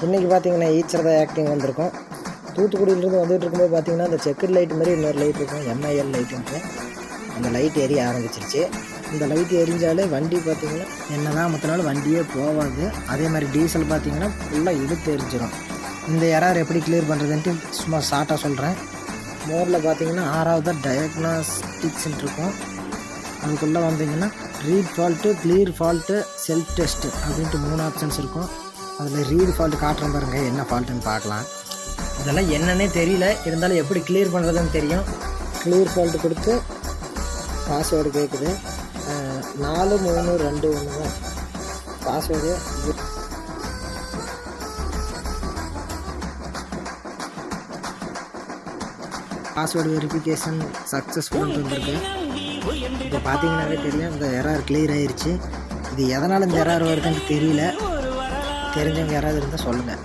இன்றைக்கி பார்த்தீங்கன்னா ஈச்சர் தான் ஆக்டிங் வந்திருக்கும். தூத்துக்குடியிலேருந்து வந்துகிட்டு இருக்கும்போது பார்த்தீங்கன்னா அந்த செக்குடு லைட் மாதிரி இன்னொரு லைட் இருக்கும், MIL லைட்டுன்ட்டு. அந்த லைட் எரிய ஆரம்பிச்சிருச்சு. இந்த லைட் எரிஞ்சாலே வண்டி பார்த்திங்கன்னா என்ன தான் அமுத்தினாலும் வண்டியே போகாது. அதே மாதிரி டீசல் பார்த்திங்கன்னா ஃபுல்லாக இழுத்து எரிஞ்சிடும். இந்த எரர் எப்படி கிளியர் பண்ணுறதுன்ட்டு சும்மா ஷார்ட்டாக சொல்கிறேன். மோரில் பார்த்திங்கன்னா 6வது டயக்னாஸ்டிக்ஸ்ன்னு இருக்கும். அதுக்குள்ளே வந்தீங்கன்னா read fault, clear fault, self test அப்படின்ட்டு 3 ஆப்ஷன்ஸ் இருக்கும். அதில் ரீட் ஃபால்ட்டு காட்டுறேன் பாருங்கள், என்ன ஃபால்ட்டுன்னு பார்க்கலாம். இதெல்லாம் என்னன்னே தெரியல, இருந்தாலும் எப்படி கிளியர் பண்ணுறதுன்னு தெரியும். கிளியர் ஃபால்ட்டு கொடுத்து பாஸ்வேர்டு கேட்குது. 4321 தான் பாஸ்வேர்டு. பாஸ்வேர்டு வெரிஃபிகேஷன் சக்ஸஸ்ஃபுல்னு இருந்திருக்கு. இப்போ பார்த்தீங்கன்னாவே தெரியும், இந்த எரர் கிளியர் ஆயிடுச்சு. இது எதனால் இந்த எரர் வருதுன்னு தெரியல. தெரிஞ்சவங்க யாராவது இருந்தால் சொல்லுங்கள்.